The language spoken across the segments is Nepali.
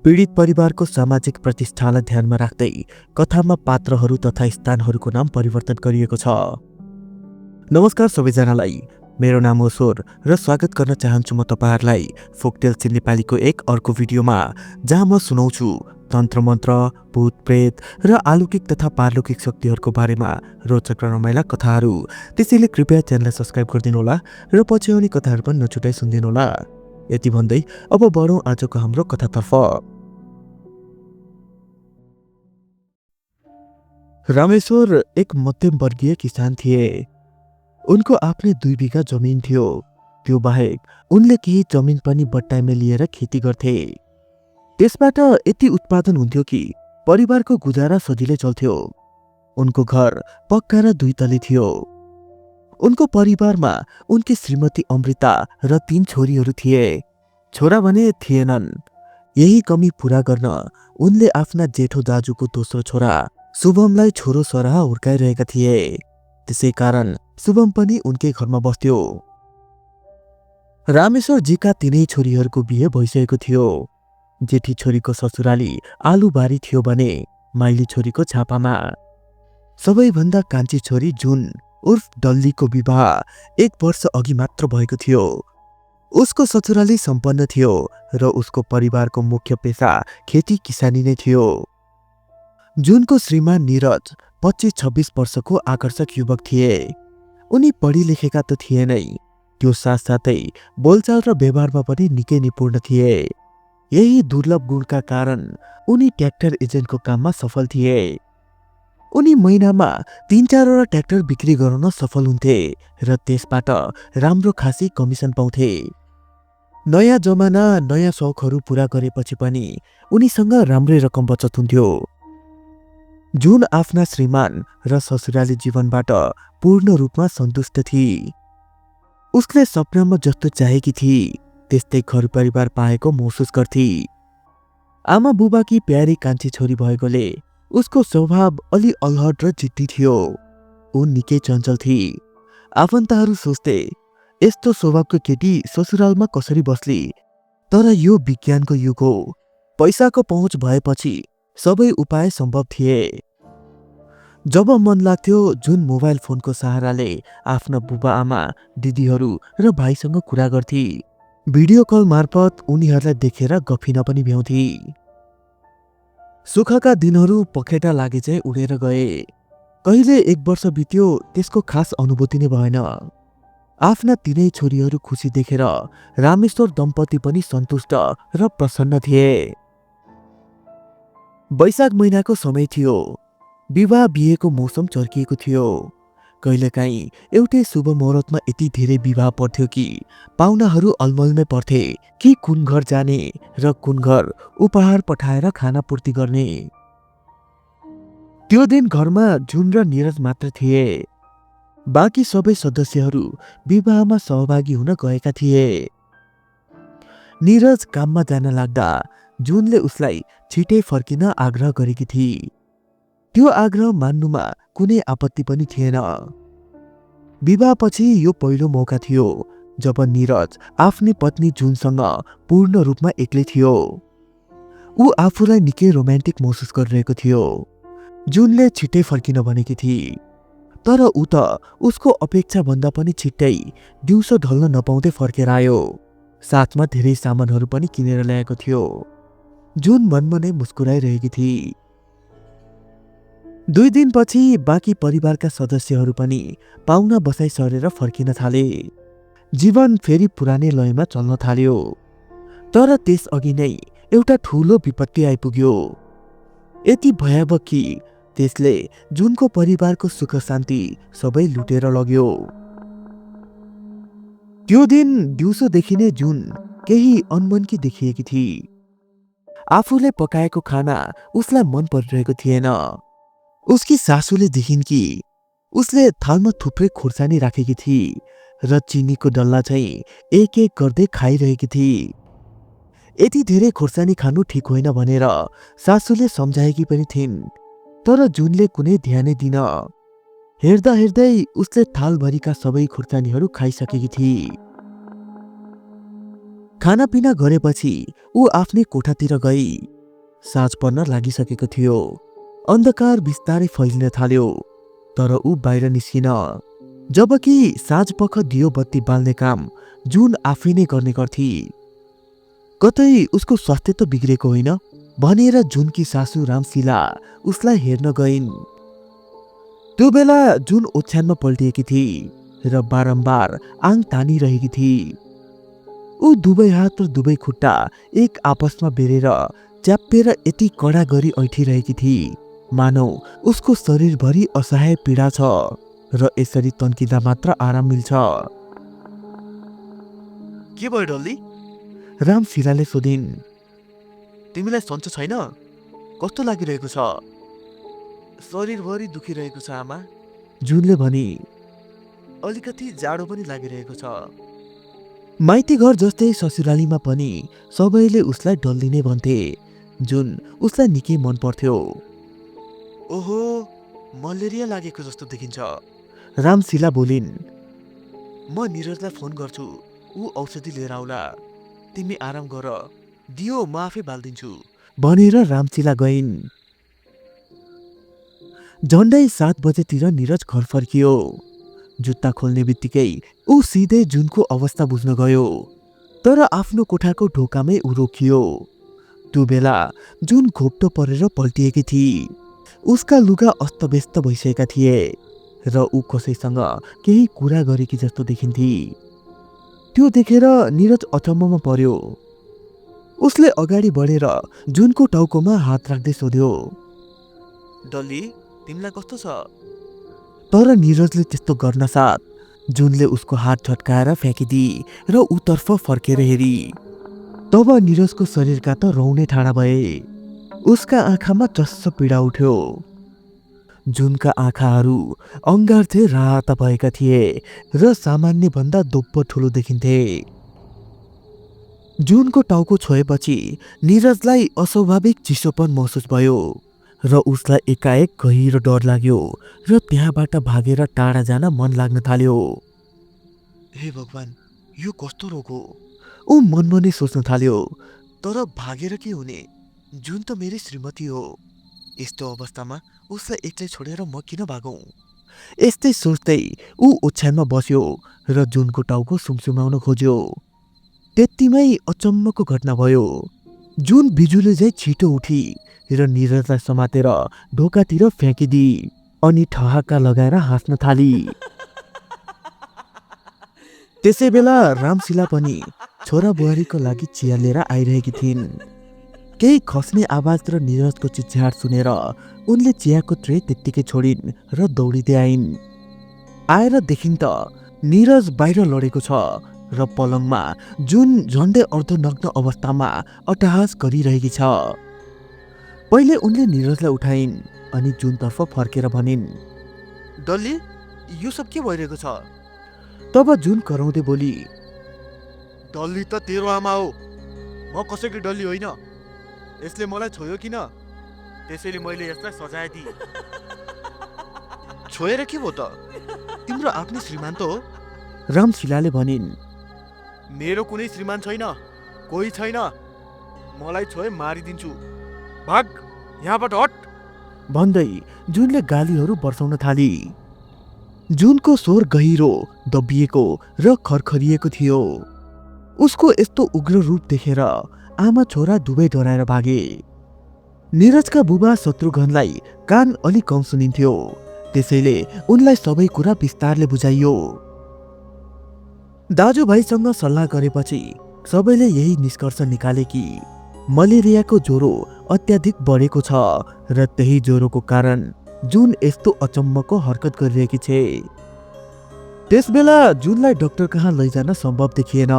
पीडित परिवारको सामाजिक प्रतिष्ठालाई ध्यानमा राख्दै कथामा पात्रहरू तथा स्थानहरूको नाम परिवर्तन गरिएको छ। नमस्कार सबैजनालाई, मेरो नाम हो स्वर र स्वागत गर्न चाहन्छु म तपाईहरुलाई फोकटेल्स इन नेपालीको एक अर्को भिडियोमा, जहाँ म सुनाउँछु तन्त्र मन्त्र, भूत प्रेत र अलौकिक तथा पारलौकिक शक्तिहरूको बारेमा रोचक र रमाइला कथाहरू। त्यसैले कृपया च्यानललाई सब्स्क्राइब गरिदिनु होला र पछि आउने कथाहरू पनि नछुटाइ सुनिदिनु होला। यति भन्दै अब बढौं आजको हाम्रो कथातर्फ। रामेश्वर एक मध्यम वर्गीय किसान थिए। उनको आफ्नै 2 बिघा जमिन थियो। त्यो बाहेक उनले केही जमिन पनि बट्टाइमा लिएर खेती गर्थे। त्यसबाट यति उत्पादन हुन्थ्यो कि परिवारको गुजारा सजिलै चल्थ्यो। उनको घर पक्का र 2 तले थियो। उनको परिवारमा उनकी श्रीमती अमृता र 3 छोरीहरू थिए। छोरा भने थिएनन्। यही कमी पूरा गर्न उनले आफ्ना जेठो दाजुको दोस्रो छोरा शुभमलाई छोरो सरह हुर्काइरहेका थिए। त्यसै कारण शुभम पनि उनकै घरमा बस्थ्यो। रामेश्वर जीका 3 छोरीहरूको बिहे भइसकेको थियो। जेठी छोरीको ससुराली आलुबारी थियो भने माइली छोरीको छापामा। सबैभन्दा कान्छी छोरी जुन उर्फ डल्लीको विवाह 1 वर्ष अघि मात्र भएको थियो। उसको ससुराली सम्पन्न थियो र उसको परिवारको मुख्य पेशा खेती किसानी नै थियो। जुनको श्रीमान निरज 25-26 वर्षको आकर्षक युवक थिए। उनी पढी लेखेका त थिए नै, त्यो साथसाथै बोलचाल र व्यवहारमा पनि निकै निपुण थिए। यही दुर्लभ गुणका कारण उनी ट्र्याक्टर एजेन्टको काममा सफल थिए। उनी महिनामा 3-4 ट्र्याक्टर बिक्री गराउन सफल हुन्थे र त्यसबाट राम्रो खासी कमिसन पाउँथे। नयाँ जमाना नयाँ शौकहरू पूरा गरेपछि पनि उनीसँग राम्रै रकम बचत हुन्थ्यो। जुन आफ्ना श्रीमान र ससुराली जीवनबाट पूर्ण रूपमा सन्तुष्ट थिए। उसले सपनामा जस्तो चाहेकी थिए त्यस्तै घर परिवार पाएको महसुस गर्थे। आमा बुबाकी प्यारी कान्छी छोरी भएकोले उसको स्वभाव अलि अलहट र जिद्दी थियो। ऊ निकै चञ्चल थिए। आफन्तहरू सोच्थे यस्तो स्वभावको केटी ससुरालमा कसरी बस्ली। तर यो विज्ञानको युग हो। पैसाको पहुँच भएपछि सबै उपाय सम्भव थिए। जब मन लाग्थ्यो जुन मोबाइल फोनको सहाराले आफ्ना बुबा आमा, दिदीहरू र भाइसँग कुरा गर्थे। भिडियो कल मार्फत उनीहरूलाई देखेर गफिन पनि भ्याउँथे। सुखका दिनहरू पखेटा लागे चाहिँ उडेर गए। कहिले 1 वर्ष बित्यो, त्यसको खास अनुभूति नै भएन। आफ्ना 3 छोरीहरू खुसी देखेर रामेश्वर दम्पति पनि सन्तुष्ट र प्रसन्न थिए। वैशाख महिनाको समय थियो। विवाह बिहेको मौसम चर्किएको थियो। कहिलेकाहीँ एउटै शुभ मुहुर्तमा यति धेरै विवाह पर्थ्यो कि पाहुनाहरू अलमलमै पर्थे कि कुन घर जाने र कुन घर उपहार पठाएर खाना पूर्ति गर्ने। त्यो दिन घरमा जुन र निरज मात्र थिए। बाँकी सबै सदस्यहरू विवाहमा सहभागी हुन गएका थिए। निरज काममा जान लाग्दा जुनले उसलाई छिटै फर्किन आग्रह गरेकी थिए। त्यो आग्रह मान्नुमा कुनै आपत्ति पनि थिएन। विवाहपछि यो पहिलो मौका थियो जब निरज आफ्नी पत्नी जुनसँग पूर्ण रूपमा एक्लै थियो। ऊ आफूलाई निकै रोमान्टिक महसुस गरिरहेको थियो। जुनले छिट्टै फर्किन भनेकी थिए, तर ऊ त उसको अपेक्षा भन्दा पनि छिट्टै दिउँसो ढल्न नपाउँदै फर्केर आयो। साथमा धेरै सामानहरू पनि किनेर ल्याएको थियो। जुन मनमा नै मुस्कुराइरहेकी थिए। 2 दिनपछि बाँकी परिवारका सदस्यहरू पनि पाहुना बसाइ सरेर फर्किन थाले। जीवन फेरि पुरानै लयमा चल्न थाल्यो। तर त्यसअघि नै एउटा ठूलो विपत्ति आइपुग्यो। यति भयावह कि त्यसले जुनको परिवारको सुख शान्ति सबै लुटेर लग्यो। त्यो दिन दिउँसोदेखि नै जुन केही अनमनकी देखिएकी थिए। आफूले पकाएको खाना उसलाई मन परिरहेको थिएन। उसकी सासूले देखिन् कि उसले थालमा थुप्रै खुर्सानी राखेकी थिए र चिनीको डल्ला चाहिँ एक-एक गर्दै खाइरहेकी थिए। यति धेरै खुर्सानी खानु ठिक होइन भनेर सासूले सम्झाएकी पनि थिइन्, तर जुनले कुनै ध्यानै दिन। हेर्दा हेर्दै उसले थालभरिका सबै खुर्सानीहरू खाइसकेकी थिए। खानापिना गरेपछि ऊ आफ्नै कोठातिर गई। साँझ पर्न लागिसकेको थियो। अन्धकार बिस्तारै फैलिन थाल्यो, तर ऊ बाहिर निस्किन। जबकि साँझपख दियो बत्ती बाल्ने काम जुन आफै नै गर्ने गर्थी। कतै उसको स्वास्थ्य त बिग्रेको होइन भनेर जुनकी सासू रामशिला उसलाई हेर्न गइन्। त्यो बेला जुन ओछ्यानमा पल्टिएकी थिई र बारम्बार आङ तानिरहेकी थिई। ऊ दुवै हात र दुवै खुट्टा एक आपसमा बेरेर च्याप्पेर यति कडा गरी ऐठिरहेकी थिई मानौ उसको शरीरभरि असहाय पीडा छ र यसरी तन्किँदा मात्र आराम मिल्छ। के भयो डल्ली? रामशिलाले सोधिन्। तिमीलाई सन्चो छैन? कस्तो लागिरहेको छ? शरीरभरि दुखिरहेको छ आमा, जुनले भनी। अलिकति जाडो पनि लागिरहेको छ। माइती घर जस्तै ससुरालीमा पनि सबैले उसलाई डल्ली नै भन्थे। जुन उसलाई निकै मन पर्थ्यो। ओहो, मलेरिया लागेको जस्तो देखिन्छ, रामशिला बोलिन्। म निरजलाई फोन गर्छु, ऊ औषधि लिएर आउला। तिमी आराम गर, दियो म आफै बाल्दिन्छु भनेर रामशिला गइन्। झन्डै 7 बजेतिर निरज घर फर्कियो। जुत्ता खोल्ने बित्तिकै ऊ सिधै जुनको अवस्था बुझ्न गयो, तर आफ्नो कोठाको ढोकामै ऊ रोकियो। त्यो बेला जुन घोप्टो परेर पल्टिएकी थिई। उसका लुगा अस्तव्यस्त भइसकेका थिए र ऊ कसैसँग केही कुरा गरेकी जस्तो देखिन्थी। त्यो देखेर निरज अचम्ममा पर्यो। उसले अगाडि बढेर जुनको टाउकोमा हात राख्दै सोध्यो, डल्ली तिमीलाई कस्तो छ? तर निरजले त्यस्तो गर्न साथ जुनले उसको हात झट्काएर फ्याँकिदिए र उतर्फ फर्केर हेरी। तब निरजको शरीरका त रौँ ठाडा भए। उसका आँखामा चस्स पीडा उठ्यो। जुनका आँखाहरू अङ्गार्थे राता भएका थिए र सामान्य भन्दा दोब्बर ठुलो देखिन्थे। जुनको टाउको छोएपछि निरजलाई अस्वाभाविक चिसोपन महसुस भयो र उसलाई एकाएक गहिरो डर लाग्यो र त्यहाँबाट भागेर टाढा जान मन लाग्न थाल्यो। हे भगवान, यो कस्तो रोग हो? ऊ मनमा नै सोच्न थाल्यो। तर भागेर के हुने? जुन त मेरी श्रीमती हो। यस्तो अवस्थामा उसलाई एक्लै छोडेर म किन भागौँ? यस्तै सोच्दै ऊ ओछ्यानमा बस्यो र जुनको टाउको सुमसुमाउन खोज्यो। त्यतिमै अचम्मको घटना भयो। जुन बिजुली झै छिटो उठी र निरजलाई समातेर ढोकातिर फ्याँकिदिए अनि ठहाक्का लगाएर हाँस्न थाली। त्यसै बेला रामशिला पनि छोरा बुहारीको लागि चिया लिएर आइरहेकी थिइन्। केही खस्ने आवाज र निरजको चिच्याहाट सुनेर उनले चियाको ट्रे त्यत्तिकै छोडिन् र दौडिँदै आइन्। आएर देखिन् त निरज बाहिर लडेको छ र पलङमा जुन झन्डै अर्धनग्न अवस्थामा अट्टहास गरिरहेकी छ। पहिले उनले निरजलाई उठाइन् अनि जुनतर्फ फर्केर भनिन्, डल्ली यो सब के भइरहेको छ? तब जुन कराउँदै बोली, डल्ली त तेरो आमा हो, म कसैको डल्ली होइन। यसले मलाई छोयो किन? त्यसैले मैले यसलाई सजाय दिएँ। छोएर के भयो त? तिम्रो आफ्नै श्रीमान त हो, रामशिलाले भनिन्। मेरो कुनै श्रीमान छैन, कोही छैन। मलाई छोए मारिदिन्छु, भाग यहाँबाट हट भन्दै जुनले गालीहरू बर्साउन थाली। जुनको स्वर गहिरो, दबिएको र खरखरिएको थियो। उसको यस्तो उग्र रूप देखेर आमा छोरा दुवै डराएर भागे। निरजका बुबा शत्रुघ्नलाई कान अलि कम सुनिन्थ्यो, त्यसैले उनलाई सबै कुरा विस्तारले बुझाइयो। दाजुभाइसँग सल्लाह गरेपछि सबैले यही निष्कर्ष निकाले कि मलेरियाको ज्वरो अत्याधिक बढेको छ र त्यही ज्वरोको कारण जुन यस्तो अचम्मको हरकत गरिरहेकी छे। त्यसबेला जुनलाई डाक्टर कहाँ लैजान सम्भव देखिएन,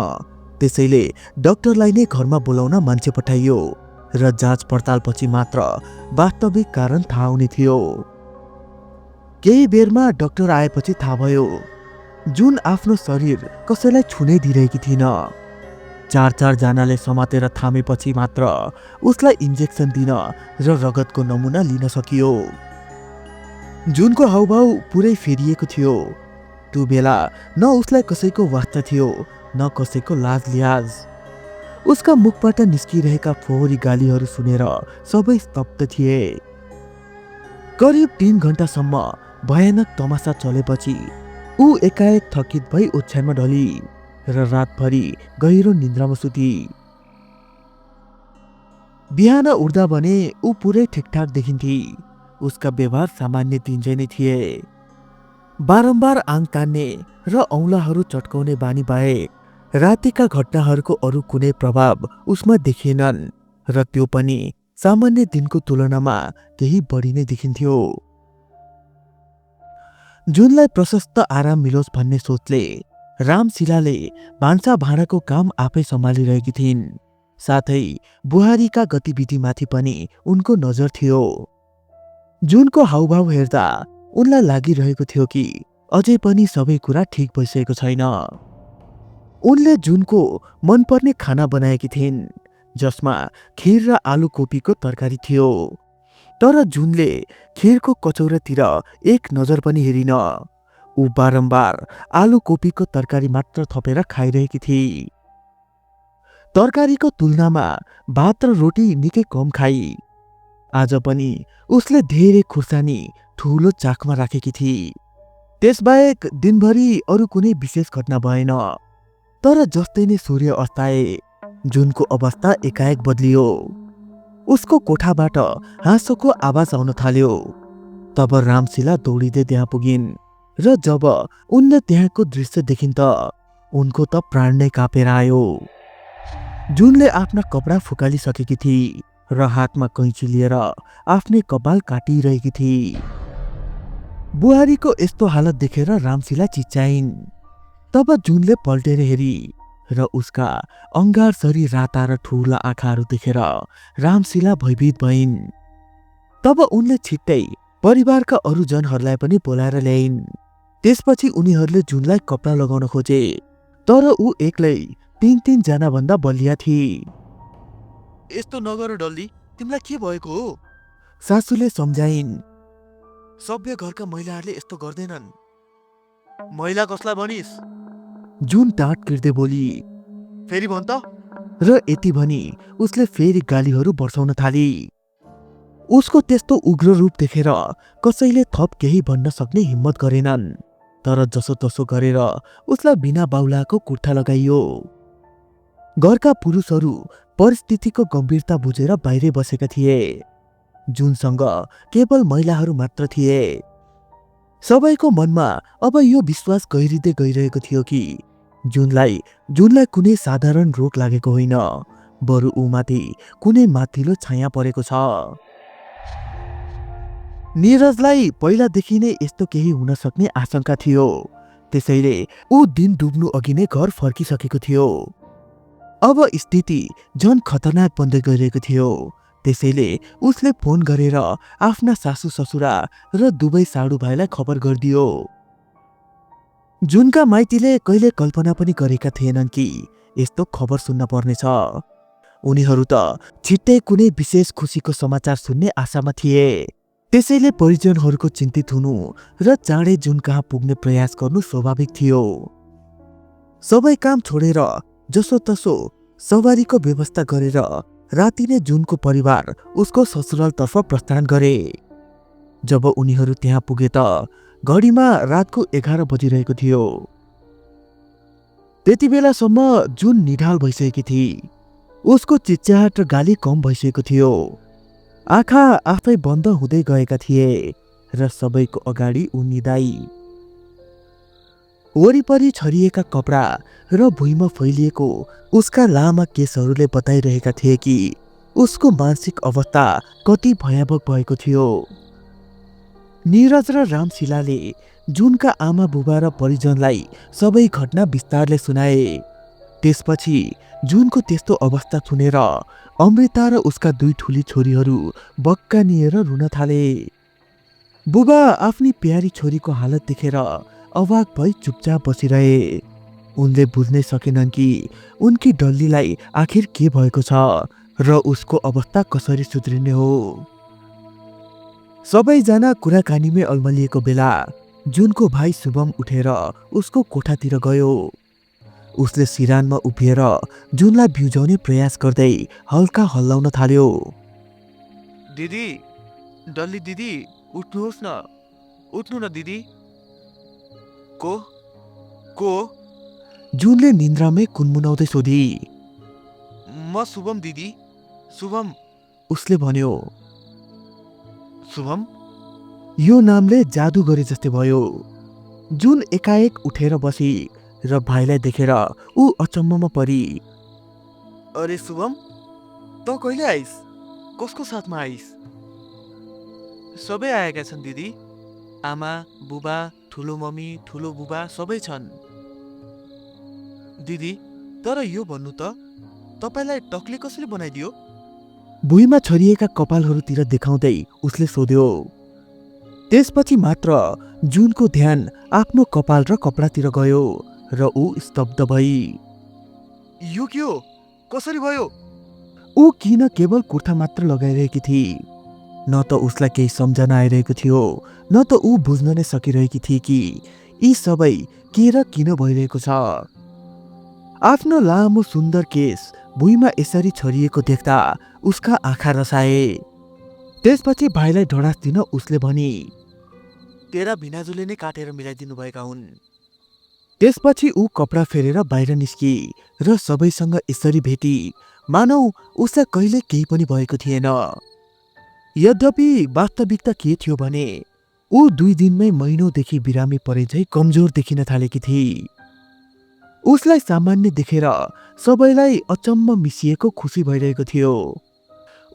त्यसैले डाक्टरलाई नै घरमा बोलाउन मान्छे पठाइयो र जाँच पडतालपछि मात्र वास्तविक कारण थाहा हुने थियो। केही बेरमा डाक्टर आएपछि थाहा भयो जुन आफ्नो शरीर कसैलाई छुनै दिइरहेकी थिइन। 4 जनाले समातेर थामेपछि मात्र उसलाई इन्जेक्सन दिन र रगतको नमुना लिन सकियो। जुनको हाउभाउ पुरै फेरिएको थियो। त्यो बेला न उसलाई कसैको वास्ता थियो न कसैको लाज लिहाज। उसका मुखबाट निस्किरहेका फोहोरी गालीहरू सुनेर सबै स्तब्ध थिए। करिब 3 घण्टासम्म भयानक तमासा चलेपछि ऊ एकाएक थकित भई ओछ्यानमा ढली र रातभरि गहिरो निन्द्रामा सुती। बिहान उठ्दा भने ऊ पुरै ठिकठाक देखिन्थे। उसका व्यवहार सामान्य दिनजै नै थिए। बारम्बार आङ तान्ने र औँलाहरू चट्काउने बानी बाहेक रातिका घटनाहरूको अरू कुनै प्रभाव उसमा देखिएनन् र त्यो पनि सामान्य दिनको तुलनामा केही बढी नै देखिन्थ्यो। जुनलाई प्रशस्त आराम मिलोस् भन्ने सोचले रामशिलाले भान्सा भाँडाको काम आफै सम्हालिरहेकी थिइन्। साथै बुहारीका गतिविधिमाथि पनि उनको नजर थियो। जुनको हाउभाउ हेर्दा उनलाई लागिरहेको थियो कि अझै पनि सबै कुरा ठिक भइसकेको छैन। उनले जुनको मनपर्ने खाना बनाएकी थिइन्, जसमा खिर र आलु कोपीको तरकारी थियो। तर जुनले खिरको कचौरातिर एक नजर पनि हेरिन। ऊ बारम्बार आलु कोपीको तरकारी मात्र थपेर खाइरहेकी थिए। तरकारीको तुलनामा भात र रोटी निकै कम खाई। आज पनि उसले धेरै खुर्सानी ठूलो चाकमा राखेकी थिए। त्यसबाहेक दिनभरि अरू कुनै विशेष घटना भएन। तर जस्तै नै सूर्य अस्ताए जुनको अवस्था एकाएक बदलियो। उसको कोठाबाट हाँसोको आवाज आउन थाल्यो। तब रामशिला दौडिँदै त्यहाँ पुगिन् र जब उनले त्यहाँको दृश्य देखिन् त उनको त प्राण नै काँपेर आयो। जुनले आफ्ना कपडा फुकालिसकेकी थिए र हातमा कैँची लिएर आफ्नै कपाल काटिरहेकी थिए। बुहारीको यस्तो हालत देखेर रामशिला चिच्याइन्। तब जुनले पल्टेर हेरी र उसका अङ्गारसरी राता र ठूला आँखाहरू देखेर रामशिला भयभीत भइन्। तब उनले छिट्टै परिवारका अरू जनहरूलाई पनि बोलाएर ल्याइन्। त्यसपछि उनीहरूले जुनलाई कपडा लगाउन खोजे, तर ऊ एक्लै 3 जना भन्दा बलिया थिए। यस्तो नगर डल्ली, तिमीलाई के भएको हो? सासूले सम्झाइन्। सभ्य घरका महिलाहरूले यस्तो गर्दैनन्। महिला कसलाई भनिस्? जुन टाट किर्दै बोली। फेरि भन् त। र यति भनी उसले फेरि गालीहरू बर्साउन थाली। उसको त्यस्तो उग्र रूप देखेर कसैले थप केही भन्न सक्ने हिम्मत गरेनन्। तर जसोतसो गरेर उसलाई बिना बाउलाको कुर्था लगाइयो। घरका पुरुषहरू परिस्थितिको गम्भीरता बुझेर बाहिरै बसेका थिए। जुनसँग केवल महिलाहरू मात्र थिए। सबैको मनमा अब यो विश्वास गहिरिँदै गइरहेको थियो कि जुनलाई कुनै साधारण रोग लागेको होइन, बरु ऊमाथि कुनै माथिल्लो छाया परेको छ। नीरजलाई पहिलादेखि नै यस्तो केही हुन सक्ने आशंका थियो। त्यसैले ऊ दिन डुब्नु अघि नै घर फर्किसकेको थियो। अब स्थिति झन खतरनाक बन्दै गइरहेको थियो। त्यसैले उसले फोन गरेर आफ्ना सासू ससुरा र दुवै साडू भाइलाई खबर गरिदियो। जुनका माइतीले कहिले कल्पना पनि गरेका थिएनन् कि यस्तो खबर सुन्न पर्नेछ। उनीहरू त छिट्टै कुनै विशेष खुसीको समाचार सुन्ने आशामा थिए। त्यसैले परिजनहरूको चिन्तित हुनु र चाँडै जुन कहाँ पुग्ने प्रयास गर्नु स्वाभाविक थियो। सबै काम छोडेर जसोतसो सवारीको व्यवस्था गरेर राति नै जुनको परिवार उसको ससुरालतर्फ प्रस्थान गरे। जब उनीहरू त्यहाँ पुगे त घडीमा रातको 11 बजिरहेको थियो। त्यति बेलासम्म जुन निढाल भइसकेकी थिए। उसको चिच्याहाट र गाली कम भइसकेको थियो। आँखा आफै बन्द हुँदै गएका थिए र सबैको अगाडि ऊ निदाई। वरिपरि छरिएका कपडा र भुइँमा फैलिएको उसका लामा केसहरूले बताइरहेका थिए कि उसको मानसिक अवस्था कति भयावह भएको थियो। नीरज र रामशिलाले जुनका आमा बुबा र परिजनलाई सबै घटना विस्तारले सुनाए। त्यसपछि जुनको त्यस्तो अवस्था सुनेर अमृता र उसका 2 ठुली छोरीहरू बक्कानिएर रुन थाले। बुबा आफ्नी प्यारी छोरीको हालत देखेर अवाक भई चुपचाप बसिरहे। उनले बुझ्नै सकेनन् कि उनकी डल्लीलाई आखिर के भएको छ र उसको अवस्था कसरी सुध्रिने हो। सबैजना कुराकानीमै अल्मलिएको बेला जुनको भाइ शुभम उठेर उसको कोठातिर गयो। उसले सिरानमा उभिएर जुनलाई बिउजाउने प्रयास गर्दै हल्का हल्लाउन थाल्यो। दिदी, डल्ली दिदी, उठ्नुहोस् न, उठ्नु न दिदी। को को? जुनले निन्द्रामै कुनमुनाउँदै सोधी। म शुभम दिदी, शुभम। उसले भन्यो। शुभम? यो नामले जादु गरे जस्तै भयो। जुन एकाएक उठेर बसी र भाइलाई देखेर ऊ अचम्ममा परी। अरे शुभम, त कहिले आइस? कसको साथमा आइस? सबै आएका छन् दिदी। आमा, बुबा, ठुलो मम्मी, ठुलो बुबा सबै छन्। दिदी, तर यो भन्नु त, तपाईँलाई टक्ले कसले बनाइदियो? भुइँमा छरिएका कपालहरूतिर देखाउँदै उसले सोध्यो। त्यसपछि मात्र जुनको ध्यान आफ्नो कपाल र कपडातिर गयो र ऊ स्तब्ध भई। यो के हो? कसरी भयो? ऊ किन केवल कुर्ता मात्र लगाइरहेकी थिई? न त उसलाई केही सम्झना आइरहेको थियो, न त ऊ बुझ्न नै सकिरहेकी थिए कि यी सबै के र किन भइरहेको छ। आफ्नो लामो सुन्दर केस भुइँमा यसरी छरिएको देख्दा उसका आँखा रसाए। त्यसपछि भाइलाई ढडास दिन उसले भनी, तेरा भिनाजुले नै काटेर मिलाइदिनु भएका हुन्। त्यसपछि ऊ कपडा फेरेर बाहिर निस्की र सबैसँग यसरी भेटी मानौ उसलाई कहिले केही पनि भएको थिएन। यद्यपि वास्तविकता के थियो भने ऊ 2 दिनमै महिनौदेखि बिरामी परे झै कमजोर देखिन थालेकी थिई। उसलाई सामान्य देखेर सबैलाई अचम्म मिसिएको खुसी भइरहेको थियो।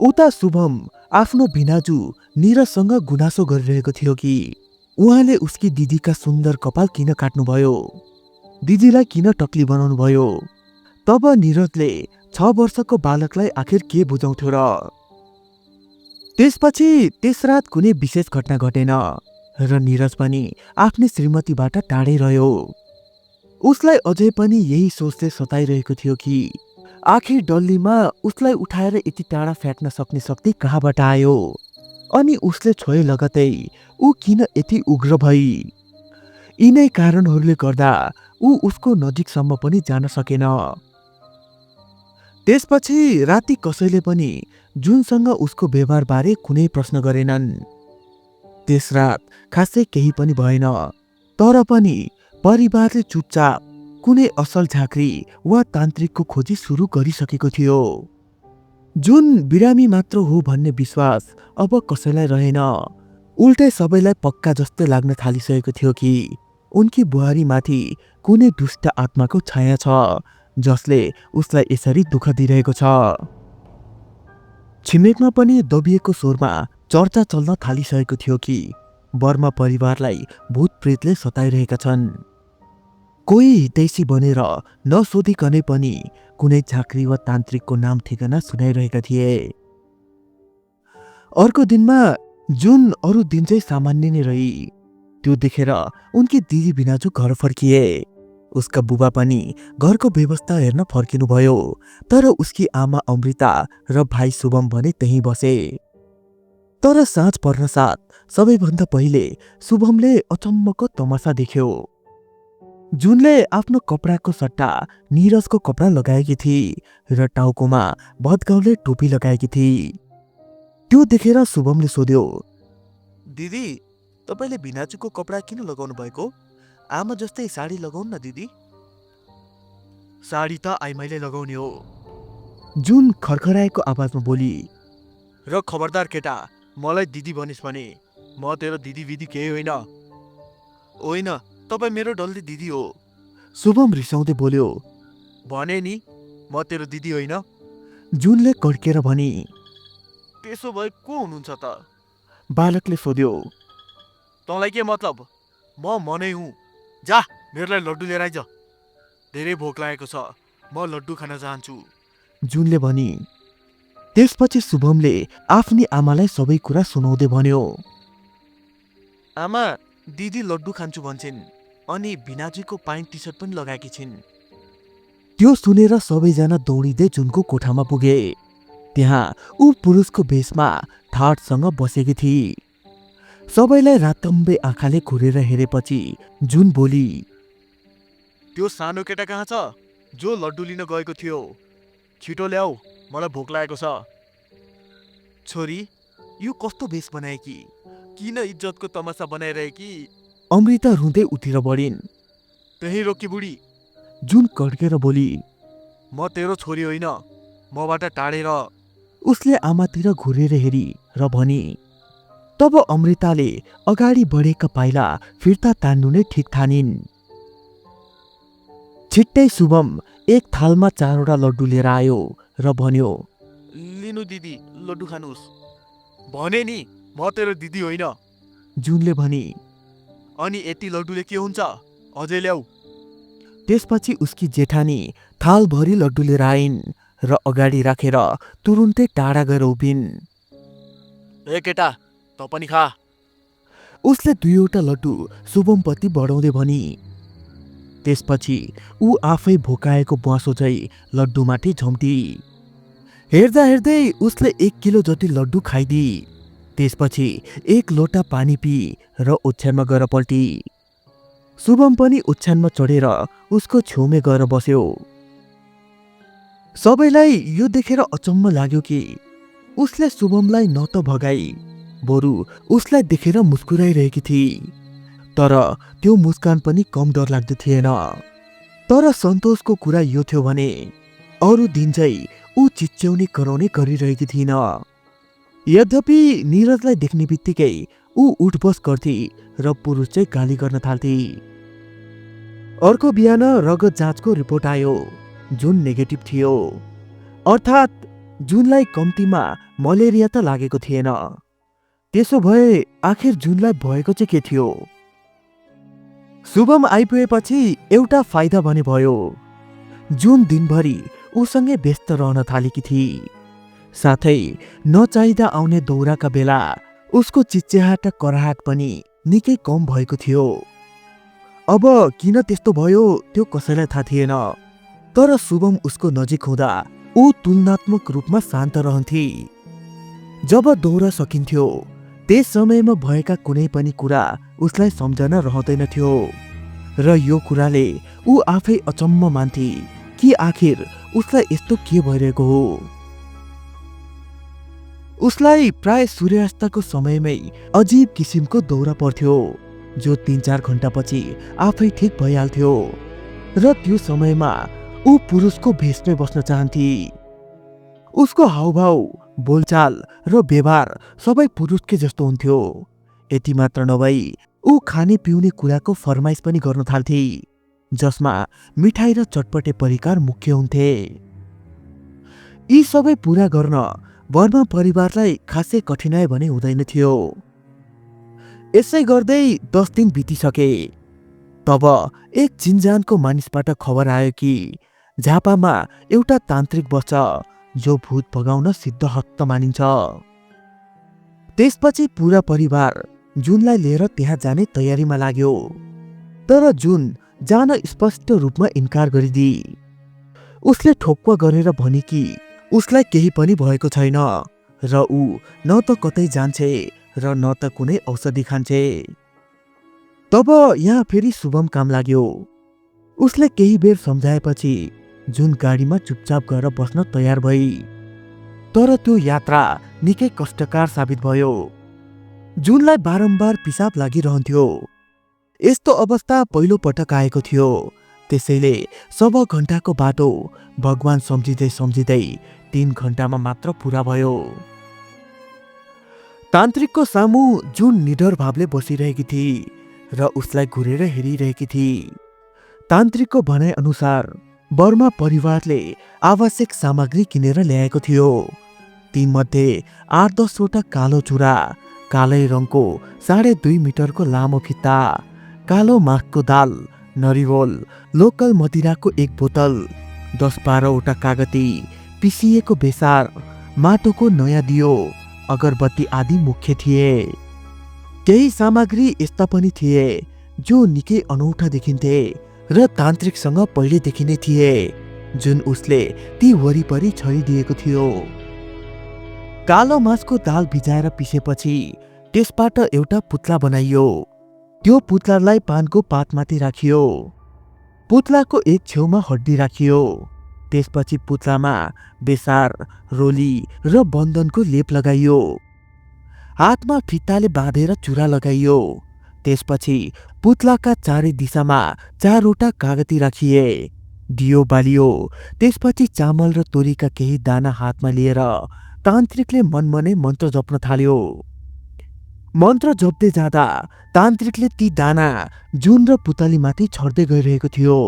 उता शुभम आफ्नो भिनाजु निरजसँग गुनासो गरिरहेको थियो कि उहाँले उसकी दिदीका सुन्दर कपाल किन काट्नुभयो, दिदीलाई किन टक्ली बनाउनु भयो। तब निरजले 6 वर्षको बालकलाई आखिर के बुझाउँथ्यो र। त्यसपछि त्यस रात कुनै विशेष घटना घटेन र निरज पनि आफ्नै श्रीमतीबाट टाढै रह्यो। उसलाई अझै पनि यही सोचले सताइरहेको थियो कि आखिर डल्लीमा उसलाई उठाएर यति टाढा फ्याँक्न सक्ने शक्ति कहाँबाट आयो अनि उसले छोए लगतै ऊ किन यति उग्र भई। यिनै कारणहरूले गर्दा ऊ उसको नजिकसम्म पनि जान सकेन। त्यसपछि राति कसैले पनि जुनसँग उसको व्यवहारबारे कुनै प्रश्न गरेनन्। त्यस रात खासै केही पनि भएन, तर पनि परिवारले चुपचाप कुनै असल झाँक्री वा तान्त्रिकको खोजी सुरु गरिसकेको थियो। जुन बिरामी मात्र हो भन्ने विश्वास अब कसैलाई रहेन। उल्टै सबैलाई पक्का जस्तो लाग्न थालिसकेको थियो कि उनकी बुहारीमाथि कुनै दुष्ट आत्माको छाया छ जसले उसलाई यसरी दुःख दिइरहेको छ। छिमेकमा पनि दबिएको स्वरमा चर्चा चल्न थालिसकेको थियो कि वर्मा परिवारलाई भूत प्रेतले सताइरहेका छन्। कोही हितैषी बनेर नसोधिकनै पनि कुनै झाँक्री वा तान्त्रिकको नाम ठेगाना सुनाइरहेका थिए। अर्को दिनमा जुन अरू दिन चाहिँ सामान्य नै रही। त्यो देखेर उनकी दिदी भिनाजु घर फर्किए। उसका बुबा पनि घरको व्यवस्था हेर्न फर्किनुभयो, तर उसकी आमा अमृता र भाइ शुभम भने त्यहीँ बसे। तर साँझ पर्न साथ सबैभन्दा पहिले शुभमले अचम्मको तमासा देख्यो। जुनले आफ्नो कपडाको सट्टा निरजको कपडा लगाएकी थिई र टाउकोमा भदगाउँले टोपी लगाएकी थिई। त्यो देखेर शुभमले सोध्यो, दिदी, तपाईँले भिनाजुको कपडा किन लगाउनु भएको? आमा जस्तै साडी लगाउनु न दिदी। साडी त आइमाईले लगाउने हो। जुन खरखराएको आवाजमा बोली। र खबरदार केटा, मलाई दिदी भनिस् भने म तेरो दिदी विदी केही होइन। होइन, तपाईँ मेरो डल्ली दिदी हो। शुभम रिसाउँदै बोल्यो। भने नि, म तेरो दिदी होइन। जुनले कड्केर भनी। त्यसो भए को हुनुहुन्छ त? बालकले सोध्यो। तँलाई के मतलब? म नै हुँ। जा, मेरो लागि लड्डु लिएर आइज। धेरै भोक लागेको छ, म लड्डु खान चाहन्छु। जुनले भनी। त्यसपछि शुभमले आफ्नी आमालाई सबै कुरा सुनाउँदै भन्यो। आमा, दिदी लड्डु खान्छु भन्छन् अनि भिनाजुको प्यान्ट टी सर्ट पनि लगाएकी छिन्। त्यो सुनेर सबैजना दौडिँदै जुनको कोठामा पुगे। त्यहाँ ऊ पुरुषको भेषमा ठाडसँग बसेकी थिई। सबैलाई रातम्बे आँखाले घुरेर हेरेपछि जुन बोली। त्यो सानो केटा कहाँ छ? जो लड्डु लिन गएको थियो। छिटो ल्याऊ, मलाई भोक लागेको छ। छोरी, यो कस्तो भेष बनाए कि? किन इज्जतको तमासा बनाइरहेकी? अमृता रुँदै उतिर बढिन्। त्यही रोकी बुढी, जुन कड्केर बोली। म तेरो छोरी होइन, मबाट टाढेर। उसले आमातिर घुरेर हेरी र भनी। तब अमृताले अगाडि बढेका पाइला फिर्ता तान्नु नै ठिक ठानिन्। छिट्टै शुभम एक थालमा 4वटा लड्डु लिएर आयो र भन्यो, लिनु दिदी, लड्डु खानुहोस्। भने नि, म तेरो दिदी होइन। जुनले भनी। अनि यति लड्डुले के हुन्छ? अझै ल्याऊ। त्यसपछि उसकी जेठानी थालभरि लड्डु लिएर आइन् र अगाडि राखेर तुरुन्तै टाढा गएर उभिन्। ए केटा, त पनि खा। उसले 2वटा लड्डु शुभमपट्टि बढाउँदै भनी। त्यसपछि ऊ आफै भोकाएको ब्वाँसो झैँ लड्डुमाथि झम्टी। हेर्दा हेर्दै उसले 1 किलो जति लड्डु खाइदी। त्यसपछि 1 लोटा पानी पी र ओछ्यानमा गएर पल्टी। शुभम पनि ओछ्यानमा चढेर उसको छेउमै गएर बस्यो। सबैलाई यो देखेर अचम्म लाग्यो कि उसले शुभमलाई न त भगाई, बरु उसलाई देखेर मुस्कुराइरहेकी थिई। तर त्यो मुस्कान पनि कम डरलाग्दो थिएन। तर सन्तोषको कुरा यो थियो भने अरू दिन चाहिँ ऊ चिच्याउने कराउने गरिरहेकी थिइन। यद्यपि नीरजलाई देख्ने बित्तिकै ऊ उठबस गर्थे र पुरुष चाहिँ गाली गर्न थाल्थे। अर्को बिहान रगत जाँचको रिपोर्ट आयो, जुन नेगेटिभ थियो। अर्थात् जुनलाई कम्तीमा मलेरिया त लागेको थिएन। त्यसो भए आखिर जुनलाई भएको चाहिँ के थियो? शुभम आइपुगेपछि एउटा फाइदा भने भयो। जुन दिनभरि उसँगै व्यस्त रहन थालेकी थिए। साथै नचाहिँदा आउने दौराका बेला उसको चिच्याहाट र कराहाट पनि निकै कम भएको थियो। अब किन त्यस्तो भयो त्यो कसैलाई थाहा थिएन। तर शुभम उसको नजिक हुँदा ऊ तुलनात्मक रूपमा शान्त रहन्थे। जब दौरा सकिन्थ्यो त्यस समयमा भएका कुनै पनि कुरा उसलाई सम्झना रहँदैन थियो र यो कुराले ऊ आफै अचम्म मान्थे कि आखिर उसलाई यस्तो के भइरहेको हो। उसलाई प्राय सूर्यास्तको समयमै अजीब किसिमको दौरा पर्थ्यो, जो 3-4 घण्टापछि आफै ठिक भइहाल्थ्यो र त्यो समयमा ऊ पुरुषको भेषमै बस्न चाहन्थे। उसको हाउभाउ, बोलचाल र व्यवहार सबै पुरुषकै जस्तो हुन्थ्यो। यति मात्र नभई ऊ खाने पिउने कुराको फरमाइस पनि गर्न थाल्थे, जसमा मिठाई र चटपटे परिकार मुख्य हुन्थे। यी सबै पूरा गर्न वर्मा परिवारलाई खासै कठिनाइ भने हुँदैन थियो। यसै गर्दै 10 दिन बितिसके। तब एक चिन्जानको मानिसबाट खबर आयो कि झापामा एउटा तान्त्रिक बस्छ जो भूत भगाउन सिद्धहस्त मानिन्छ। त्यसपछि पूरा परिवार जुनलाई लिएर त्यहाँ जाने तयारीमा लाग्यो। तर जुन जान स्पष्ट रूपमा इन्कार गरिदिए। उसले ठोक्वा गरेर भने कि उसलाई केही पनि भएको छैन र ऊ न त कतै जान्छे र न त कुनै औषधि खान्छे। तब यहाँ फेरि शुभम काम लाग्यो। उसले केही बेर सम्झाएपछि जुन गाडीमा चुपचाप गएर बस्न तयार भई। तर त्यो यात्रा निकै कष्टकार साबित भयो। जुनलाई बारम्बार पिसाब लागिरहन्थ्यो। यस्तो अवस्था पहिलो पटक आएको थियो। त्यसैले 1.25 घण्टाको बाटो भगवान सम्झिँदै सम्झिँदै 3 घण्टामा मात्र पुरा भयो। तान्त्रिकको सामु जुन निडर भावले बसिरहेकी थिए र उसलाई घुरेर हेरिरहेकी थिए। तान्त्रिकको भनाइ अनुसार वर्मा परिवारले आवश्यक सामग्री किनेर ल्याएको थियो। तीमध्ये 8-10 वटा कालो चुरा, कालै रङको 2.5 मिटरको लामो फिता, कालो माखको दाल, नरिवल, लोकल मदिराको 1 बोतल, 10-12 वटा कागती, पिसिएको बेसार, माटोको नयाँ दियो, अगरबत्ती आदि मुख्य थिए। केही सामग्री यस्ता पनि थिए जो निकै अनौठा देखिन्थे र तान्त्रिकसँग पहिलेदेखि नै थिए, जुन उसले ती वरिपरि छरिदिएको थियो। कालो मासको दाल भिजाएर पिसेपछि त्यसबाट एउटा पुत्ला बनाइयो। त्यो पुत्लालाई पानको पातमाथि राखियो। पुतलाको एक छेउमा हड्डी राखियो। त्यसपछि पुतलामा बेसार, रोली र बन्धनको लेप लगाइयो। हातमा फित्ताले बाँधेर चुरा लगाइयो। त्यसपछि पुतलाका चारै दिशामा 4वटा कागती राखिए। दियो बालियो। त्यसपछि चामल र तोरीका केही दाना हातमा लिएर तान्त्रिकले मनमनै मन्त्र जप्न थाल्यो। मन्त्र जप्दै जाँदा तान्त्रिकले ती दाना जुन र पुतलीमाथि छर्दै गइरहेको थियो।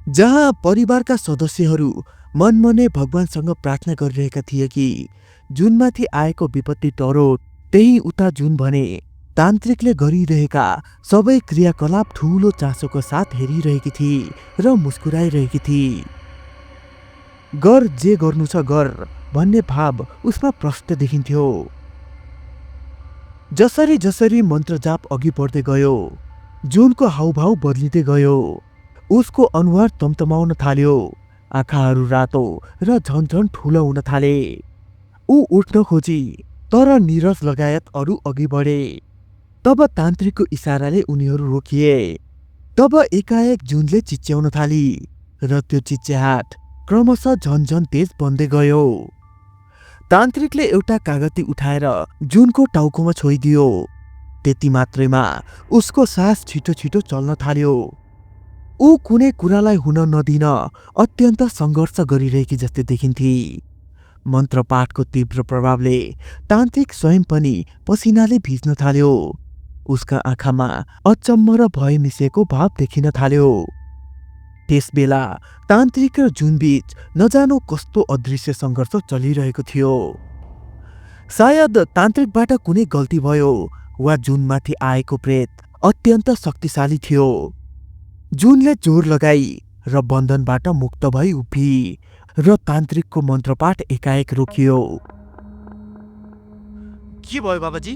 जहाँ परिवारका सदस्यहरू मनमनै भगवानसँग प्रार्थना गरिरहेका थिए कि जुनमाथि आएको विपत्ति टरोस्, त्यही उता जुन भने तान्त्रिकले गरिरहेका सबै क्रियाकलाप ठूलो चासोको साथ हेरिरहेकी थिए र मुस्कुराइरहेकी थिए। गर, जे गर्नु छ गर भन्ने भाव उसमा प्रष्ट देखिन्थ्यो। जसरी जसरी मन्त्र जाप अघि बढ्दै गयो, जुनको हाउभाउ बदलिँदै गयो। उसको अनुहार तमतमाउन थाल्यो। आँखाहरू रातो र झन्झन ठूलो हुन थाले। ऊ उठ्न खोजी, तर नीरज लगायत अरू अघि बढे। तब तान्त्रिकको इसाराले उनीहरू रोकिए। तब एकाएक जुनले चिच्याउन थाली र त्यो चिच्याहाट क्रमशः झन्झन तेज बन्दै गयो। तान्त्रिकले एउटा कागती उठाएर जुनको टाउकोमा छोइदियो। त्यति मात्रैमा उसको सास छिटो छिटो चल्न थाल्यो। ऊ कुनै कुरालाई हुन नदिन अत्यन्त सङ्घर्ष गरिरहेकी जस्तै देखिन्थे। मन्त्रपाठको तीव्र प्रभावले तान्त्रिक स्वयं पनि पसिनाले भिज्न थाल्यो। उसका आँखामा अचम्म र भय मिसिएको भाव देखिन थाल्यो। त्यसबेला तान्त्रिक र जुनबीच नजानो कस्तो अदृश्य सङ्घर्ष चलिरहेको थियो। सायद तान्त्रिकबाट कुनै गल्ती भयो वा जुनमाथि आएको प्रेत अत्यन्त शक्तिशाली थियो। जुनले जोर लगाई र बन्धनबाट मुक्त भई उभि र तान्त्रिकको मन्त्रपाठ एकाएक रोकियो। के भयो बाबाजी?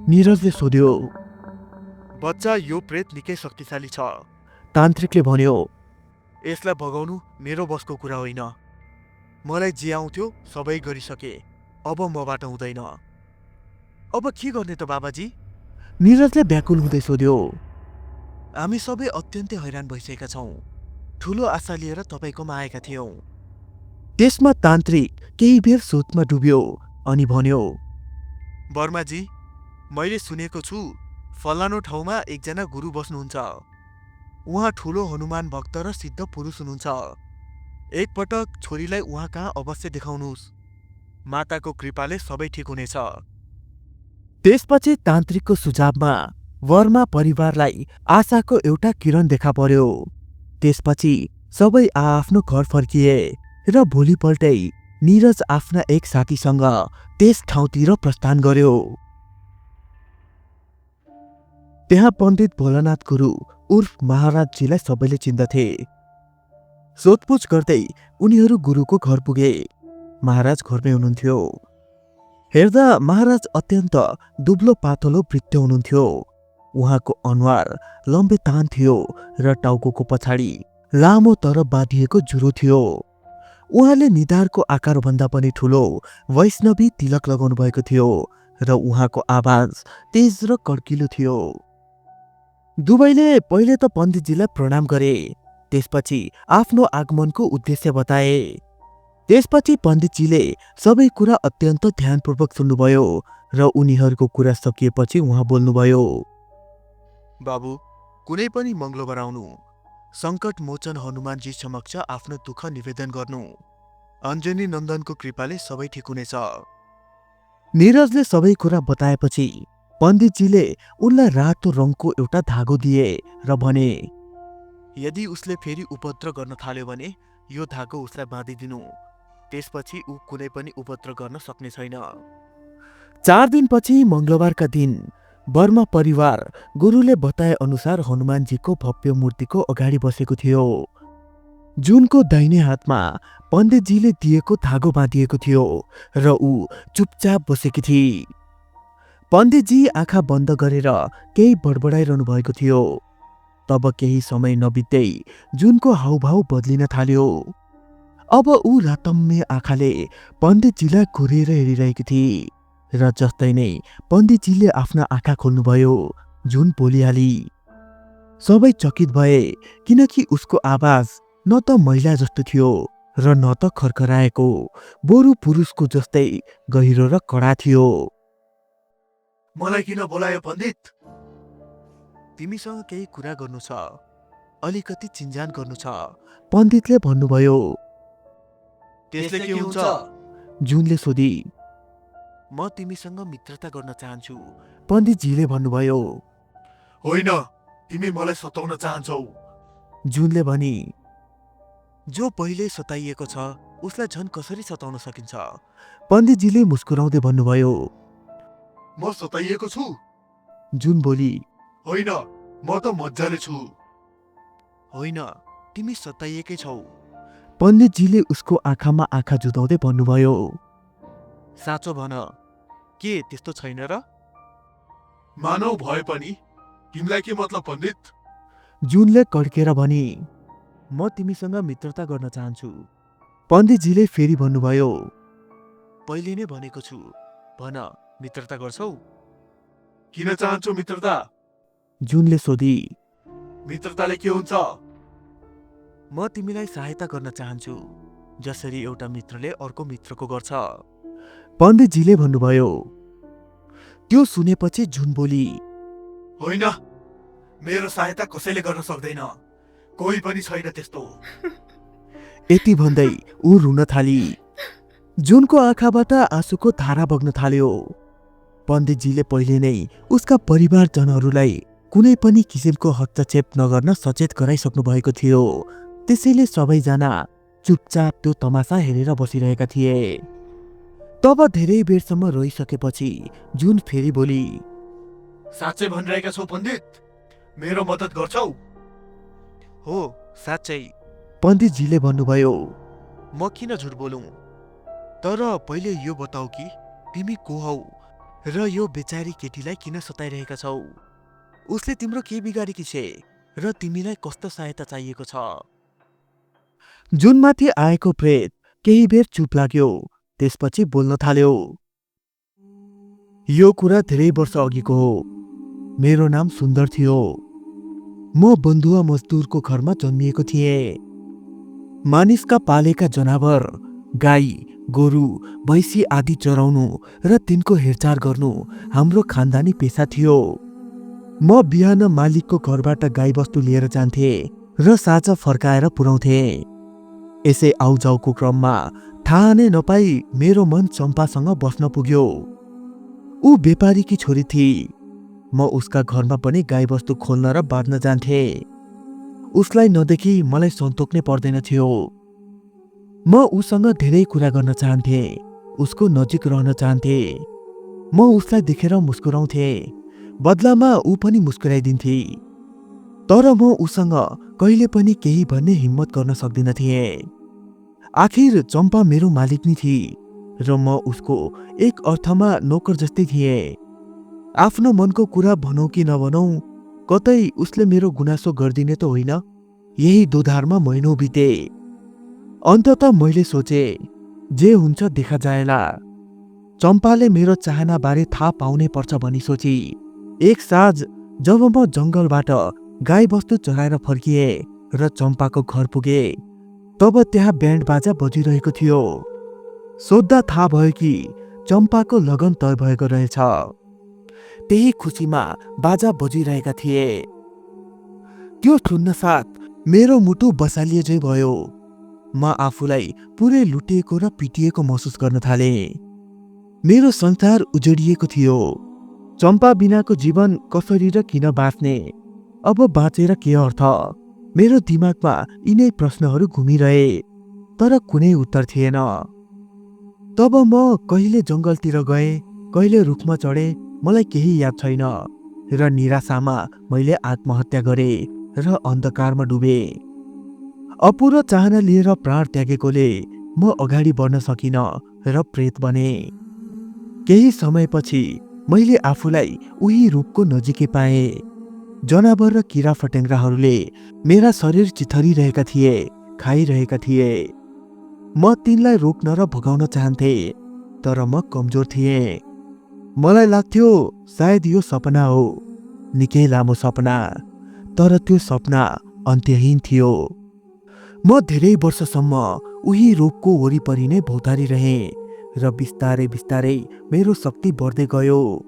नीरजले सोध्यो। बच्चा, यो प्रेत निकै शक्तिशाली छ। तान्त्रिकले भन्यो। यसलाई भगाउनु मेरो बसको कुरा होइन। मलाई जे आउँथ्यो सबै गरिसके। अब मबाट हुँदैन। अब के गर्ने त बाबाजी? नीरजले व्याकुल हुँदै सोध्यो। हामी सबै अत्यन्तै हैरान भइसकेका छौँ। ठुलो आशा लिएर तपाईँकोमा आएका थियौँ। त्यसमा तान्त्रिक केही बेर सोचमा डुब्यो अनि भन्यो। वर्माजी, मैले सुनेको छु फलानो ठाउँमा एकजना गुरु बस्नुहुन्छ। उहाँ ठुलो हनुमान भक्त र सिद्ध पुरुष हुनुहुन्छ। एकपटक छोरीलाई उहाँ कहाँ अवश्य देखाउनुहोस्। माताको कृपाले सबै ठिक हुनेछ। त्यसपछि तान्त्रिकको सुझावमा वर्मा परिवारलाई आशाको एउटा किरण देखा पर्यो। त्यसपछि सबै आआफ्नो घर फर्किए र भोलिपल्टै नीरज आफ्ना एक साथीसँग त्यस ठाउँतिर प्रस्थान गर्यो। त्यहाँ पण्डित भोलानाथ गुरु उर्फ महाराजजीलाई सबैले चिन्दथे। सोधपुछ गर्दै उनीहरू गुरुको घर पुगे। महाराज घरमै हुनुहुन्थ्यो। हेर्दा महाराज अत्यन्त दुब्लो पातलो वृद्ध हुनुहुन्थ्यो। उहाँको अनुहार लम्बे तान थियो र टाउको पछाडि लामो तर बाँधिएको जुरो थियो। उहाँले निधारको आकारभन्दा पनि ठुलो वैष्णवी तिलक लगाउनु भएको थियो र उहाँको आवाज तेज र कड्किलो थियो। दुवैले पहिले त पण्डितजीलाई प्रणाम गरे। त्यसपछि आफ्नो आगमनको उद्देश्य बताए। त्यसपछि पण्डितजीले सबै कुरा अत्यन्त ध्यानपूर्वक सुन्नुभयो र उनीहरूको कुरा सकिएपछि उहाँ बोल्नुभयो। बाबु, कुनै पनि मङ्गलबार आउनु। सङ्कट मोचन हनुमानजी समक्ष आफ्नो दुःख निवेदन गर्नु। अञ्जनी नन्दनको कृपाले सबै ठिक हुनेछ। नीरजले सबै कुरा बताएपछि पण्डितजीले उनलाई रातो रङको एउटा धागो दिए र भने, यदि उसले फेरि उपद्रव गर्न थाल्यो भने यो धागो उसलाई बाँधिदिनु। त्यसपछि ऊ कुनै पनि उपद्रव गर्न सक्ने छैन। 4 दिनपछि मङ्गलबारका दिन वर्मा परिवार गुरुले बताए अनुसार हनुमानजीको भव्य मूर्तिको अगाडि बसेको थियो। जुनको दाहिने हातमा पण्डितजीले दिएको धागो बाँधिएको थियो र ऊ चुपचाप बसेकी थिए। पण्डितजी आँखा बन्द गरेर केही बडबडाइरहनु भएको थियो। तब केही समय नबित्दै जुनको हाउभाउ बदलिन थाल्यो। अब ऊ रातम्य आँखाले पण्डितजीलाई घुरेर हेरिरहेकी थिए र जस्तै नै पण्डितजीले आफ्ना आँखा खोल्नुभयो, जुन बोलिहाली। सबै चकित भए किनकि उसको आवाज न त महिला जस्तो थियो र न त खरखराएको, बरु पुरुषको जस्तै गहिरो र कडा थियो। मलाई किन बोलायो पण्डित? तिमीसँग केही कुरा गर्नु छ, अलिकति चिन्जान गर्नु छ। पण्डितले भन्नुभयो। त्यसले के हुन्छ? जुनले सोधी। म तिमीसँग मित्रता गर्न चाहन्छु। पण्डितजीले भन्नुभयो। होइन, तिमी मलाई सताउन चाहन्छौ। जुनले भनी। जो पहिले सताइएको छ उसलाई झन् कसरी सताउन सकिन्छ? पण्डितजीले मुस्कुराउँदै भन्नुभयो। म सताइएको छु? जुन बोली। होइन, म त मजाले छु। होइन, तिमी सताइएकै छौ। पण्डितजीले उसको आँखामा आँखा जुदाउँदै भन्नुभयो। साँचो भन, के त्यस्तो छैन र? मानव भए पनि तिमीलाई के मतलब पण्डित? जुनले कड्केर भनी। म तिमीसँग मित्रता गर्न चाहन्छु। पण्डितजीले फेरि भन्नुभयो। पहिले नै भनेको छु, भन, मित्रता गर्छौ? किन चाहन्छौ मित्रता? जुनले सोधी। मित्रताले के हुन्छ? म तिमीलाई सहायता गर्न चाहन्छु, जसरी एउटा मित्रले अर्को मित्रको गर्छ। पण्डितजीले भन्नुभयो। त्यो सुनेपछि जुन बोली। होइन, मेरो सहायता कसैले गर्न सक्दैन, कोही पनि छैन त्यस्तो। यति भन्दै ऊ रुन थाली। जुनको आँखाबाट आँसुको धारा बग्न थाल्यो। पण्डितजीले पहिले नै उसका परिवारजनहरूलाई कुनै पनि किसिमको हस्तक्षेप नगर्न सचेत गराइसक्नु भएको थियो। त्यसैले सबैजना चुपचाप त्यो तमासा हेरेर बसिरहेका थिए। तब धेरै बेरसम्म रोइसकेपछि जुन फेरि बोली। साँच्चै भनिरहेका छौ पण्डित? मेरो मद्दत गर्छौ? हो, साँच्चै। पण्डितजीले भन्नुभयो। म किन झुट बोलुँ? तर पहिले यो बताऊ कि तिमी को हौ र यो बेचारी केटीलाई किन सताइरहेका छौ? उसले तिम्रो के बिगारेकी छे र तिमीलाई कस्तो सहायता चाहिएको छ? जुनमाथि आएको प्रेत केही बेर चुप लाग्यो, त्यसपछि बोल्न थाल्यो। यो कुरा धेरै वर्ष अघिको हो। मेरो नाम सुन्दर थियो। म बन्धुवा मजदुरको घरमा जन्मिएको थिएँ। मानिसका पालेका जनावर, गाई, गोरु, भैँसी आदि चराउनु र तिनको हेरचाह गर्नु हाम्रो खानदानी पेसा थियो। म बिहान मालिकको घरबाट गाईबस्तु लिएर जान्थे र साँझ फर्काएर पुर्याउँथे। यसै आउजाउको क्रममा थाहा नै नपाई मेरो मन चम्पासँग बस्न पुग्यो। ऊ व्यापारीकी छोरी थिई। म उसका घरमा पनि गाईबस्तु खोल्न र बाँध्न जान्थे। उसलाई नदेखि मलाई सन्तोक नै पर्दैन थियो। म उसँग धेरै कुरा गर्न चाहन्थे, उसको नजिक रहन चाहन्थे। म उसलाई देखेर मुस्कुराउँथे, बदलामा ऊ पनि मुस्कुराइदिन्थे। तर म उसँग कहिले पनि केही भन्ने हिम्मत गर्न सक्दिन थिएँ। आखिर चम्पा मेरो मालिकनी थिई र म उसको एक अर्थमा नोकर जस्तै थिएँ। आफ्नो मनको कुरा भनौँ कि नभनौँ, कतै उसले मेरो गुनासो गरिदिने त होइन, यही दोधारमा महिनौँ बिते। अन्ततः मैले सोचे, जे हुन्छ देखा जाएला। चम्पाले मेरो चाहनाबारे थाहा पाउनै पर्छ भनी सोची। एक साँझ जब म जङ्गलबाट गाई बस्तु चराएर फर्किए र चम्पाको घर पुगे, तब त्यहाँ ब्यान्ड बाजा बजिरहेको थियो। सोद्धा थाहा भयो कि चम्पाको लगन तय भएको रहेछ। त्यही खुसीमा बाजा बजिरहेका थिए। त्यो सुन्न साथ मेरो मुटु बसालिए झै भयो। म आफूलाई पुरै लुटिएको र पिटिएको महसुस गर्न थाले। मेरो संसार उजडिएको थियो। चम्पा बिनाको जीवन कसरी र किन बाँच्ने? अब बाँचेर के अर्थ? मेरो दिमागमा यिनै प्रश्नहरू घुमिरहे, तर कुनै उत्तर थिएन। तब म कहिले जङ्गलतिर गए, कहिले रुखमा चढे, मलाई केही याद छैन र निराशामा मैले आत्महत्या गरे र अन्धकारमा डुबे। अपुरो चाहना लिएर प्राण त्यागेकोले म अगाडि बढ्न सकिन र प्रेत बने। केही समयपछि मैले आफूलाई उही रूपको नजिकै पाएँ। जनावर र किरा फटेङ्ग्राहरूले मेरा शरीर चिथरिरहेका थिए, खाइरहेका थिए। म तिनलाई रोक्न र भगाउन चाहन्थे, तर म कमजोर थिएँ। मलाई लाग्थ्यो सायद यो सपना हो, निकै लामो सपना। तर त्यो सपना अन्त्यहीन थियो। म धेरै वर्षसम्म उही रोगको वरिपरि नै भौतारी रहेँ र बिस्तारै बिस्तारै मेरो शक्ति बढ्दै गयो।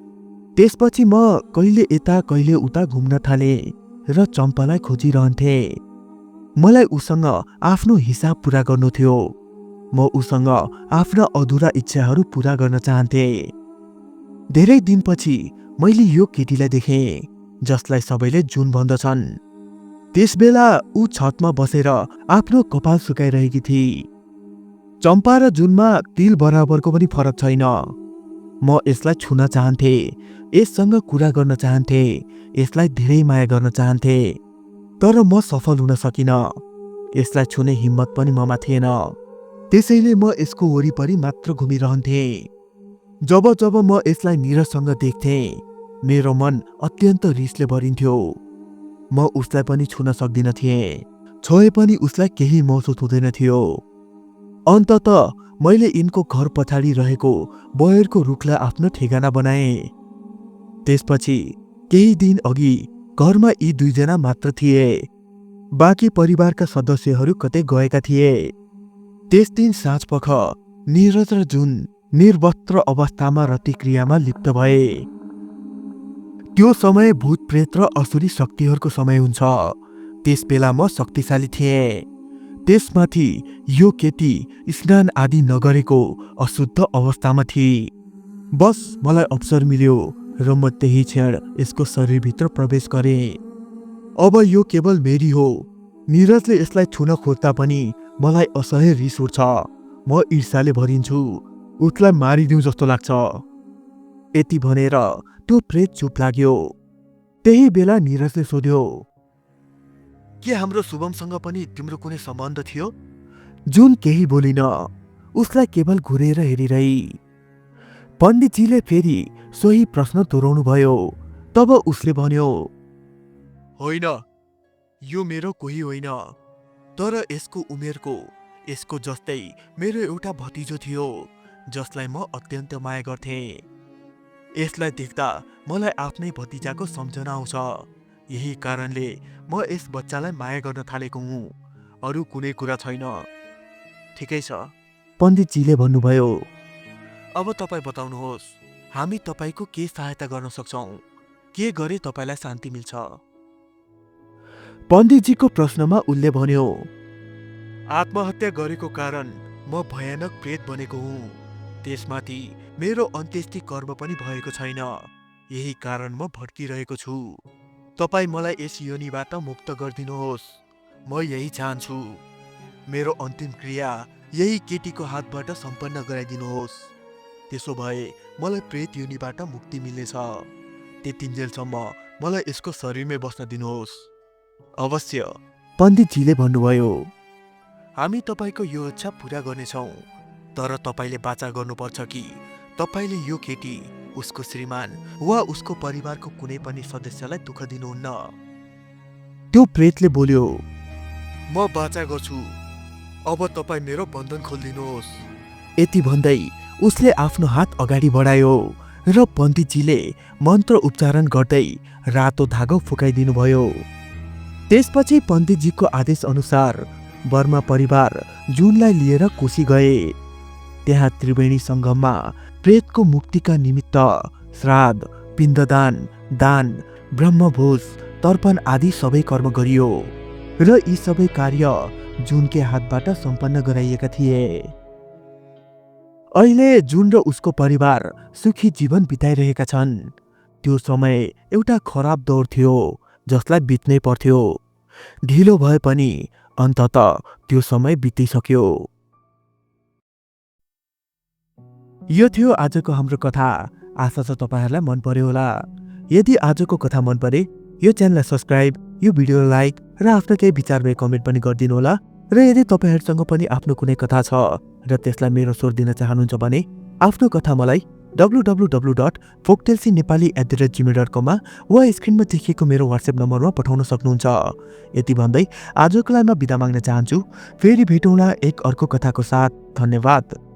त्यसपछि म कहिले यता कहिले उता घुम्न थालेँ र चम्पालाई खोजिरहन्थेँ। मलाई उसँग आफ्नो हिसाब पूरा गर्नु थियो। म उसँग आफ्ना अधुरा इच्छाहरू पूरा गर्न चाहन्थेँ। धेरै दिनपछि मैले यो केटीलाई देखेँ जसलाई सबैले जुन भन्दछन्। त्यसबेला ऊ छतमा बसेर आफ्नो कपाल सुकाइरहेकी थिई। चम्पा र जुनमा तिल बराबरको पनि फरक छैन। म यसलाई छुन चाहन्थे, यससँग कुरा गर्न चाहन्थे, यसलाई धेरै माया गर्न चाहन्थे, तर म सफल हुन सकिन। यसलाई छुने हिम्मत पनि ममा थिएन। त्यसैले म यसको वरिपरि मात्र घुमिरहन्थे। जब जब म यसलाई नीरजसँग देख्थेँ मेरो मन अत्यन्त रिसले भरिन्थ्यो। म उसलाई पनि छुन सक्दिन थिएँ। छोए पनि उसलाई केही महसुस हुँदैन थियो। अन्ततः मैले यिनको घर पछाडि रहेको बयरको रुखलाई आफ्नो ठेगाना बनाएँ। त्यसपछि केही दिन अघि घरमा यी दुईजना मात्र थिए। बाँकी परिवारका सदस्यहरू कतै गएका थिए। त्यस दिन साँझपख नीरज र जुन निर्वस्त्र अवस्थामा रतिक्रियामा लिप्त भए। त्यो समय भूत प्रेत र असुरी शक्तिहरूको समय हुन्छ। त्यस बेला म शक्तिशाली थिएँ। त्यसमाथि यो केटी स्नान आदि नगरेको अशुद्ध अवस्थामा थिए। बस मलाई अवसर मिल्यो र म त्यही क्षण यसको शरीरभित्र प्रवेश गरेँ। अब यो केवल मेरी हो। नीरजले यसलाई छुन खोज्दा पनि मलाई असह्य रिस उठ्छ। म ईर्ष्याले भरिन्छु। उसलाई मारिदिउँ जस्तो लाग्छ। यति भनेर त्यो प्रेत चुप लाग्यो। त्यही बेला नीरजले सोध्यो, के हाम्रो शुभमसँग पनि तिम्रो कुनै सम्बन्ध थियो? जुन केही बोलिन, उसलाई केवल घुरेर हेरिरही। पण्डितजीले फेरि सोही प्रश्न दोहोऱ्याउनु भयो। तब उसले भन्यो, होइन, यो मेरो कोही होइन, तर यसको उमेरको यसको जस्तै मेरो एउटा भतिजो थियो जसलाई म अत्यन्त माया गर्थेँ। यसलाई देख्दा मलाई आफ्नै भतिजाको सम्झना आउँछ। यही कारणले म यस बच्चालाई माया गर्न थालेको हुँ। अरू कुनै कुरा छैन। ठिकै छ, पण्डितजीले भन्नुभयो। अब तपाईँ बताउनुहोस्, हामी तपाईँको के सहायता गर्न सक्छौँ? के गरे तपाईँलाई शान्ति मिल्छ? पण्डितजीको प्रश्नमा उसले भन्यो, आत्महत्या गरेको कारण म भयानक प्रेत बनेको हुँ। त्यसमाथि मेरो अन्त्येष्टि कर्म पनि भएको छैन। यही कारण म भड्किरहेको छु। तपाईँ मलाई यस योनिबाट मुक्त गरिदिनुहोस्। म यही चाहन्छु। मेरो अन्तिम क्रिया यही केटीको हातबाट सम्पन्न गराइदिनुहोस्। त्यसो भए मलाई प्रेत योनिबाट मुक्ति मिल्नेछ। त्यतिन्जेलसम्म मलाई यसको शरीरमै बस्न दिनुहोस्। अवश्य, पण्डितजीले भन्नुभयो। हामी तपाईँको यो इच्छा पुरा गर्नेछौँ, तर तपाईँले वाचा गर्नुपर्छ कि तपाईँले यो केटी, उसको श्रीमान वा उसको परिवारको कुनै पनि सदस्यलाई दुःख दिनुहुन्न। त्यो प्रेतले बोल्यो, म वाचा गर्छु। अब तपाईँ मेरो बन्धन खोलिदिनुहोस्। यति भन्दै उसले आफ्नो हात अगाडि बढायो र पण्डितजीले मन्त्र उच्चारण गर्दै रातो धागो फुकाइदिनु भयो। त्यसपछि पण्डितजीको आदेश अनुसार वर्मा परिवार जुनलाई लिएर कोशी गए। त्यहाँ त्रिवेणी सङ्गममा प्रेतको मुक्तिका निमित्त श्राद्ध, पिण्डदान, दान, ब्रह्मभोज, तर्पण आदि सबै कर्म गरियो र यी सबै कार्य जुनके हातबाट सम्पन्न गराइएका थिए। अहिले जुन र उसको परिवार सुखी जीवन बिताइरहेका छन्। त्यो समय एउटा खराब दौर थियो जसलाई बित्नै पर्थ्यो। ढिलो भए पनि अन्ततः त्यो समय बितिसक्यो। यो थियो आजको हाम्रो कथा। आशा छ तपाईहरुलाई मन पर्यो होला। यदि आजको कथा मन परे यो च्यानललाई सब्स्क्राइब, यो भिडियोलाई लाइक र आफ्नो केही विचार भए कमेन्ट पनि गरिदिनु होला। र यदि तपाईहरुसँग पनि आफ्नो कुनै कथा छ र त्यसलाई मेरो स्वर दिन चाहनुहुन्छ भने आफ्नो कथा मलाई www.folktalesinepali@gmail.com मा वा स्क्रिनमा देखिएको मेरो WhatsApp नम्बरमा पठाउन सक्नुहुन्छ। यति भन्दै आजको लागि म बिदा माग्न चाहन्छु। फेरि भेटौँला एक अर्को कथाको साथ। धन्यवाद।